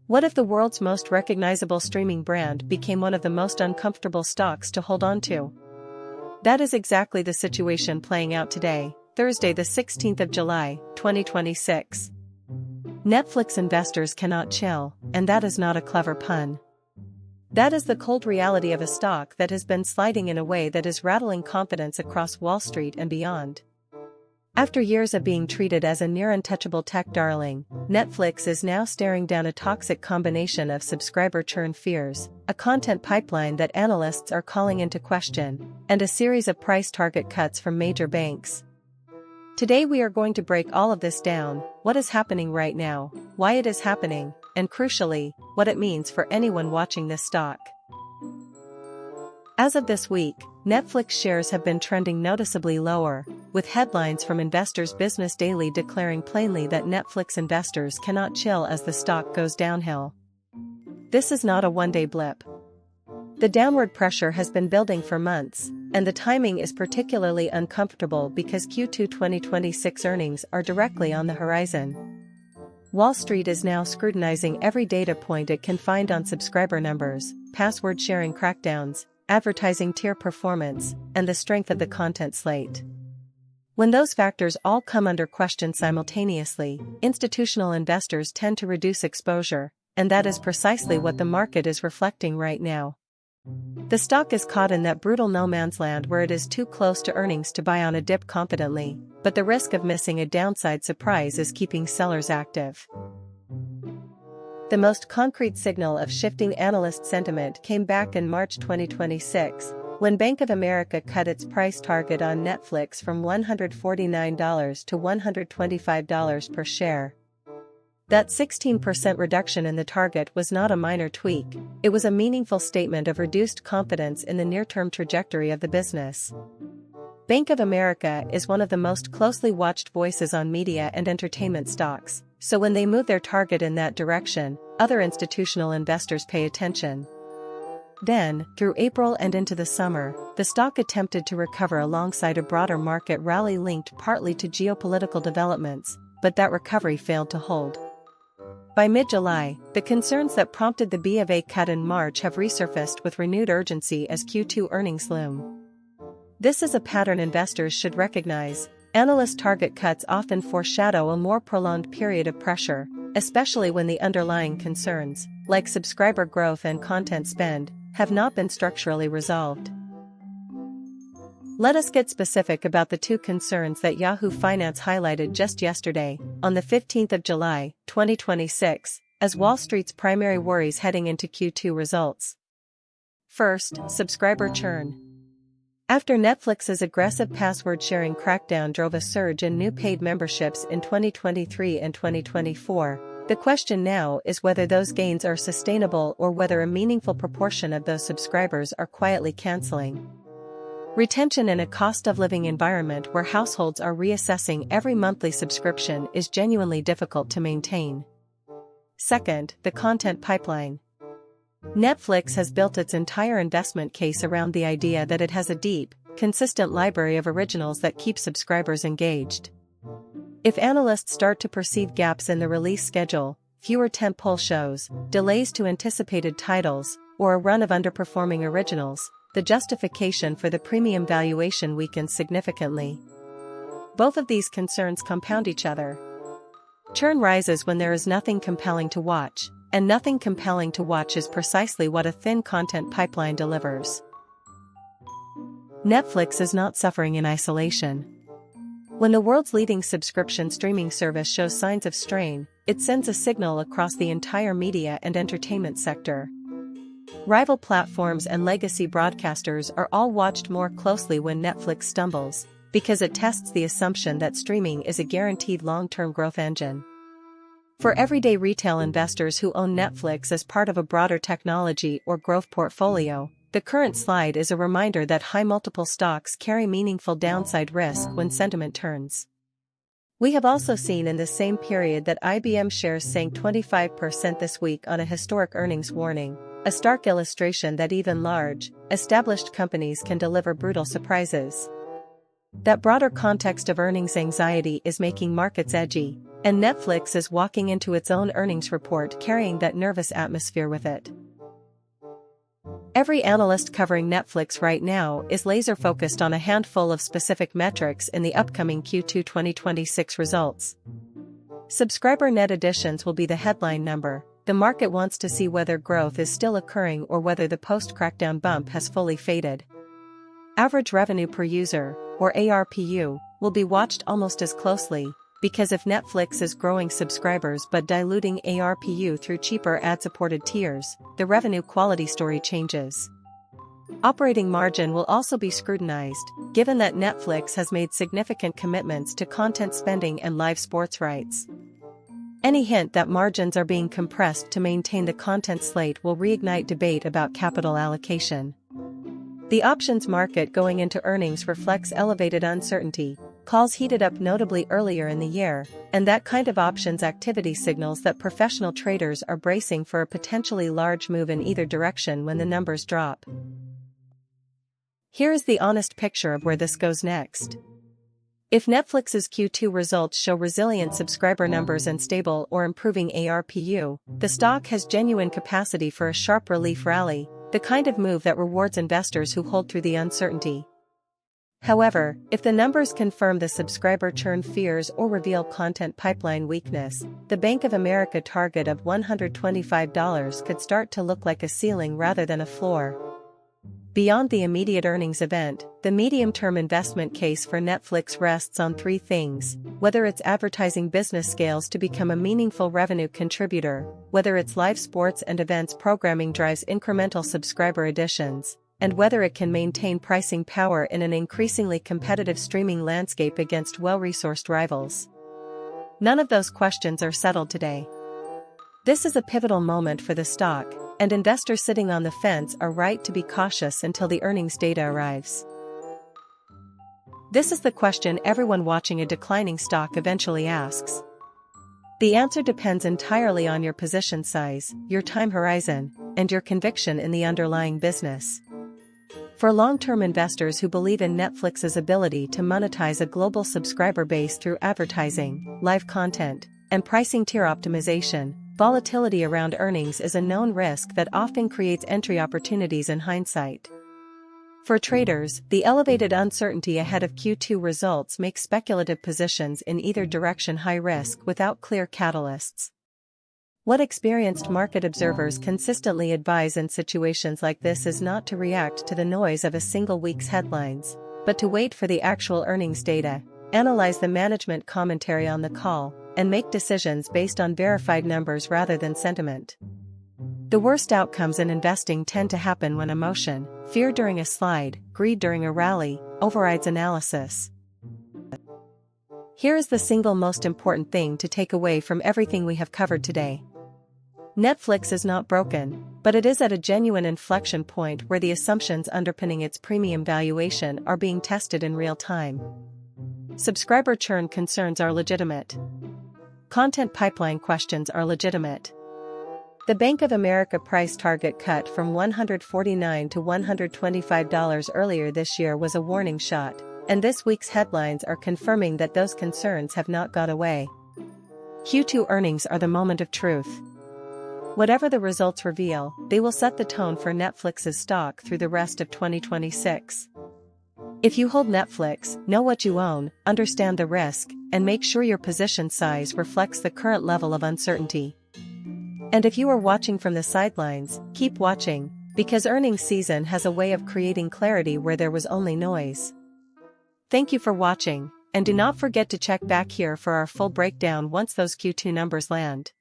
What if the world's most recognizable streaming brand became one of the most uncomfortable stocks to hold on to? That is exactly the situation playing out today, Thursday the 16th of July, 2026. Netflix investors cannot chill, and that is not a clever pun. That is the cold reality of a stock that has been sliding in a way that is rattling confidence across Wall Street and beyond. After years of being treated as a near-untouchable tech darling, Netflix is now staring down a toxic combination of subscriber churn fears, a content pipeline that analysts are calling into question, and a series of price target cuts from major banks. Today we are going to break all of this down: what is happening right now, why it is happening, and crucially, what it means for anyone watching this stock. As of this week, Netflix shares have been trending noticeably lower, with headlines from Investors Business Daily declaring plainly that Netflix investors cannot chill as the stock goes downhill. This is not a one-day blip. The downward pressure has been building for months, and the timing is particularly uncomfortable because Q2 2026 earnings are directly on the horizon. Wall Street is now scrutinizing every data point it can find on subscriber numbers, password sharing crackdowns, advertising tier performance, and the strength of the content slate. When those factors all come under question simultaneously, institutional investors tend to reduce exposure, and that is precisely what the market is reflecting right now. The stock is caught in that brutal no-man's land where it is too close to earnings to buy on a dip confidently, but the risk of missing a downside surprise is keeping sellers active. The most concrete signal of shifting analyst sentiment came back in March 2026, when Bank of America cut its price target on Netflix from $149 to $125 per share. That 16% reduction in the target was not a minor tweak, it was a meaningful statement of reduced confidence in the near-term trajectory of the business. Bank of America is one of the most closely watched voices on media and entertainment stocks, so when they move their target in that direction, other institutional investors pay attention. Then, through April and into the summer, the stock attempted to recover alongside a broader market rally linked partly to geopolitical developments, but that recovery failed to hold. By mid-July, the concerns that prompted the B of A cut in March have resurfaced with renewed urgency as Q2 earnings loom. This is a pattern investors should recognize. Analyst target cuts often foreshadow a more prolonged period of pressure, especially when the underlying concerns, like subscriber growth and content spend, have not been structurally resolved. Let us get specific about the two concerns that Yahoo Finance highlighted just yesterday, on the 15th of July, 2026, as Wall Street's primary worries heading into Q2 results. First, subscriber churn. After Netflix's aggressive password-sharing crackdown drove a surge in new paid memberships in 2023 and 2024, the question now is whether those gains are sustainable or whether a meaningful proportion of those subscribers are quietly canceling. Retention in a cost-of-living environment where households are reassessing every monthly subscription is genuinely difficult to maintain. Second, the content pipeline. Netflix has built its entire investment case around the idea that it has a deep, consistent library of originals that keep subscribers engaged. If analysts start to perceive gaps in the release schedule, fewer tentpole shows, delays to anticipated titles, or a run of underperforming originals, the justification for the premium valuation weakens significantly. Both of these concerns compound each other. Churn rises when there is nothing compelling to watch, and nothing compelling to watch is precisely what a thin content pipeline delivers. Netflix is not suffering in isolation. When the world's leading subscription streaming service shows signs of strain, it sends a signal across the entire media and entertainment sector. Rival platforms and legacy broadcasters are all watched more closely when Netflix stumbles, because it tests the assumption that streaming is a guaranteed long-term growth engine. For everyday retail investors who own Netflix as part of a broader technology or growth portfolio, the current slide is a reminder that high-multiple stocks carry meaningful downside risk when sentiment turns. We have also seen in the same period that IBM shares sank 25% this week on a historic earnings warning, a stark illustration that even large, established companies can deliver brutal surprises. That broader context of earnings anxiety is making markets edgy, And Netflix is walking into its own earnings report carrying that nervous atmosphere with it. Every analyst covering Netflix right now is laser-focused on a handful of specific metrics in the upcoming Q2 2026 results. Subscriber net additions will be the headline number. The market wants to see whether growth is still occurring or whether the post-crackdown bump has fully faded. Average revenue per user, or ARPU, will be watched almost as closely, because if Netflix is growing subscribers but diluting ARPU through cheaper ad-supported tiers, the revenue quality story changes. Operating margin will also be scrutinized, given that Netflix has made significant commitments to content spending and live sports rights. Any hint that margins are being compressed to maintain the content slate will reignite debate about capital allocation. The options market going into earnings reflects elevated uncertainty. Calls heated up notably earlier in the year, and that kind of options activity signals that professional traders are bracing for a potentially large move in either direction when the numbers drop. Here is the honest picture of where this goes next. If Netflix's Q2 results show resilient subscriber numbers and stable or improving ARPU, the stock has genuine capacity for a sharp relief rally, the kind of move that rewards investors who hold through the uncertainty. However, if the numbers confirm the subscriber churn fears or reveal content pipeline weakness, the Bank of America target of $125 could start to look like a ceiling rather than a floor. Beyond the immediate earnings event, the medium-term investment case for Netflix rests on three things: whether its advertising business scales to become a meaningful revenue contributor, whether its live sports and events programming drives incremental subscriber additions, and whether it can maintain pricing power in an increasingly competitive streaming landscape against well-resourced rivals. None of those questions are settled today. This is a pivotal moment for the stock, and investors sitting on the fence are right to be cautious until the earnings data arrives. This is the question everyone watching a declining stock eventually asks. The answer depends entirely on your position size, your time horizon, and your conviction in the underlying business. For long-term investors who believe in Netflix's ability to monetize a global subscriber base through advertising, live content, and pricing tier optimization, volatility around earnings is a known risk that often creates entry opportunities in hindsight. For traders, the elevated uncertainty ahead of Q2 results makes speculative positions in either direction high risk without clear catalysts. What experienced market observers consistently advise in situations like this is not to react to the noise of a single week's headlines, but to wait for the actual earnings data, analyze the management commentary on the call, and make decisions based on verified numbers rather than sentiment. The worst outcomes in investing tend to happen when emotion, fear during a slide, greed during a rally, overrides analysis. Here is the single most important thing to take away from everything we have covered today. Netflix is not broken, but it is at a genuine inflection point where the assumptions underpinning its premium valuation are being tested in real time. Subscriber churn concerns are legitimate. Content pipeline questions are legitimate. The Bank of America price target cut from $149 to $125 earlier this year was a warning shot, and this week's headlines are confirming that those concerns have not gone away. Q2 earnings are the moment of truth. Whatever the results reveal, they will set the tone for Netflix's stock through the rest of 2026. If you hold Netflix, know what you own, understand the risk, and make sure your position size reflects the current level of uncertainty. And if you are watching from the sidelines, keep watching, because earnings season has a way of creating clarity where there was only noise. Thank you for watching, and do not forget to check back here for our full breakdown once those Q2 numbers land.